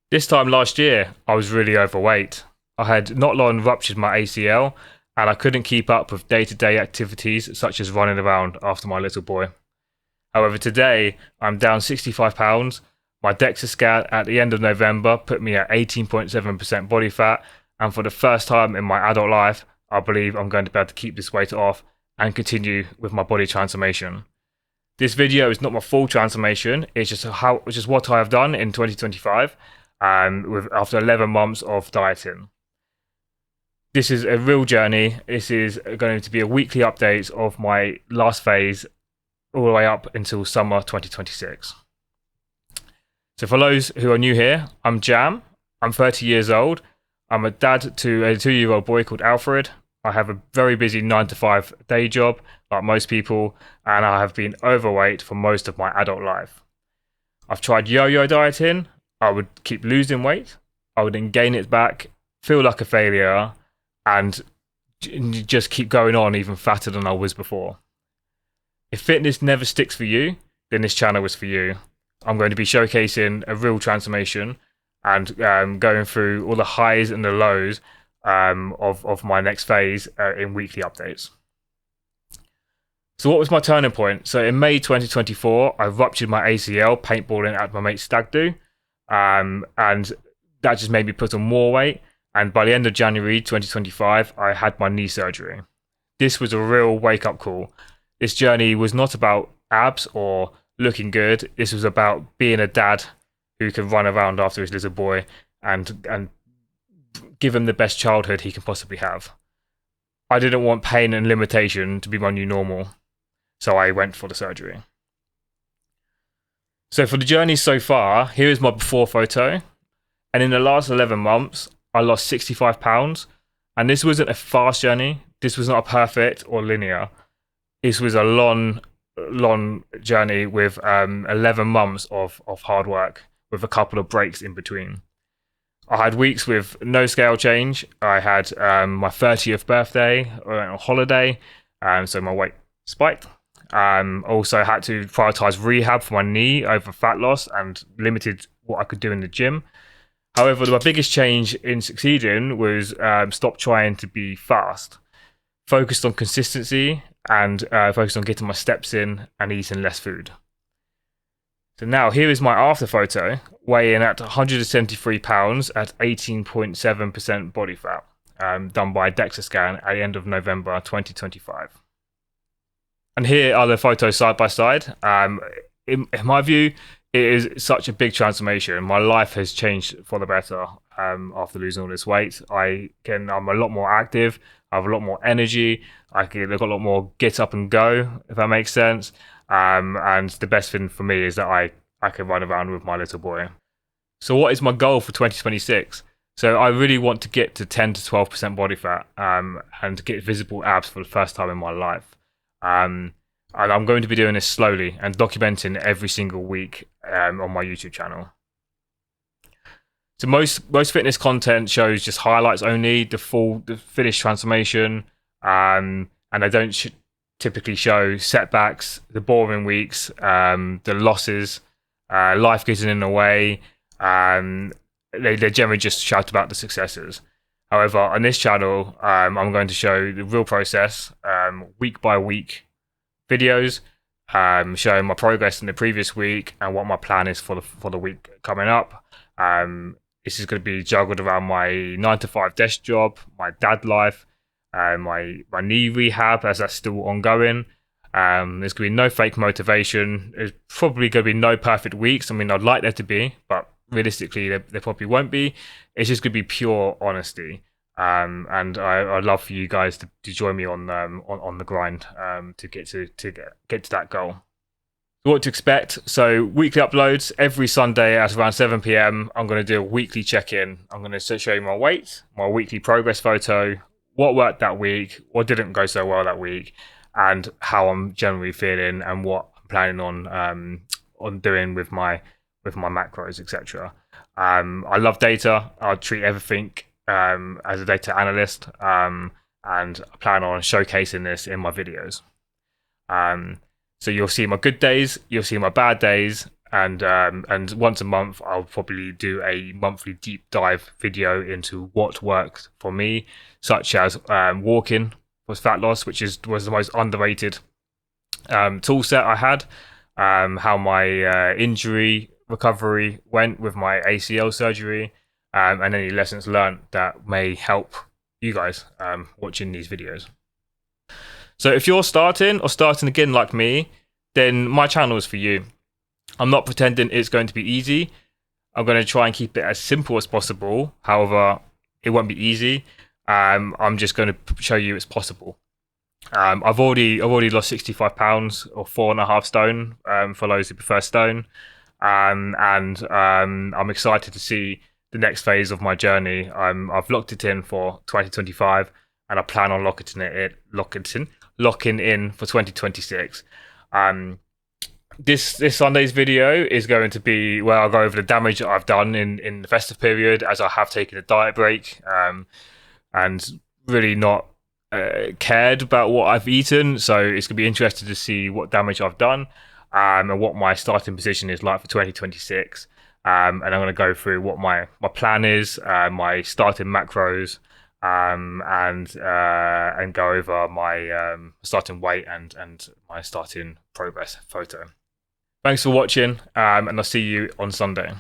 This time last year, I was really overweight. I had not long ruptured my ACL and I couldn't keep up with day to day activities such as running around after my little boy. However, today I'm down 65 pounds. My DEXA scan at the end of November put me at 18.7% body fat, and for the first time in my adult life, I believe I'm going to be able to keep this weight off and continue with my body transformation. This video is not my full transformation, it's just what I have done in 2025 after 11 months of dieting. This is a real journey. This is going to be a weekly update of my last phase all the way up until summer 2026. So for those who are new here, I'm Jam. I'm 30 years old. I'm a dad to a 2-year-old boy called Alfred. I have a very busy 9 to 5 day job, like most people, and I have been overweight for most of my adult life. I've tried yo-yo dieting. I would keep losing weight. I would then gain it back, feel like a failure, and just keep going on even fatter than I was before. If fitness never sticks for you, then this channel is for you. I'm going to be showcasing a real transformation and going through all the highs and the lows of my next phase in weekly updates. So what was my turning point? So in May 2024, I ruptured my ACL paintballing at my mate's stag do, and that just made me put on more weight. And by the end of January 2025, I had my knee surgery. This was a real wake-up call. This journey was not about abs or looking good. This was about being a dad who can run around after his little boy and give him the best childhood he can possibly have. I didn't want pain and limitation to be my new normal, so I went for the surgery. So for the journey so far, here is my before photo. And in the last 11 months, I lost 65 pounds. And this wasn't a fast journey. This was not a perfect or linear. This was a long journey with 11 months of hard work with a couple of breaks in between. I had weeks with no scale change. I had my 30th birthday, I went on holiday, so my weight spiked. Also had to prioritize rehab for my knee over fat loss and limited what I could do in the gym. However, my biggest change in succeeding was stop trying to be fast, focused on consistency and focused on getting my steps in and eating less food. So now here is my after photo, weighing at 173 pounds at 18.7% body fat, done by a DEXA scan at the end of November 2025. And here are the photos side by side. In my view, it is such a big transformation. My life has changed for the better after losing all this weight. I'm a lot more active. I have a lot more energy. I've got a lot more get up and go, if that makes sense. And the best thing for me is that I can run around with my little boy. So what is my goal for 2026? So I really want to get to 10 to 12% body fat and get visible abs for the first time in my life. And I'm going to be doing this slowly and documenting every single week on my YouTube channel. So most fitness content shows just highlights only, the finished transformation, and they don't typically show setbacks, the boring weeks, the losses, life getting in the way. They generally just shout about the successes. However, on this channel, I'm going to show the real process, week by week videos, showing my progress in the previous week and what my plan is for the week coming up. This is going to be juggled around my 9 to 5 desk job, my dad life, my knee rehab as that's still ongoing. There's going to be no fake motivation. There's probably going to be no perfect weeks. I mean, I'd like there to be, but realistically, there probably won't be. It's just going to be pure honesty. And I'd love for you guys to join me on the grind to get to that goal. What to expect? So weekly uploads every Sunday at around 7 p.m. I'm going to do a weekly check-in. I'm going to show you my weight, my weekly progress photo, what worked that week, what didn't go so well that week, and how I'm generally feeling and what I'm planning on doing with my macros, etc. I love data. I'll treat everything as a data analyst, and I plan on showcasing this in my videos. So you'll see my good days, you'll see my bad days, And once a month I'll probably do a monthly deep dive video into what worked for me, such as walking was fat loss, which was the most underrated tool set I had, how my injury recovery went with my ACL surgery, and any lessons learned that may help you guys watching these videos. So if you're starting or starting again like me, then my channel is for you. I'm not pretending it's going to be easy. I'm going to try and keep it as simple as possible. However, it won't be easy. I'm just going to show you it's possible. I've already lost 65 pounds or 4.5 stone, for those who prefer stone. And I'm excited to see the next phase of my journey. I've locked it in for 2025, and I plan on locking in for 2026. This Sunday's video is going to be where I'll go over the damage that I've done in the festive period, as I have taken a diet break, and really not cared about what I've eaten. So it's going to be interesting to see what damage I've done, and what my starting position is like for 2026. And I'm going to go through what my plan is, my starting macros, and go over my starting weight and my starting progress photo. Thanks for watching, and I'll see you on Sunday.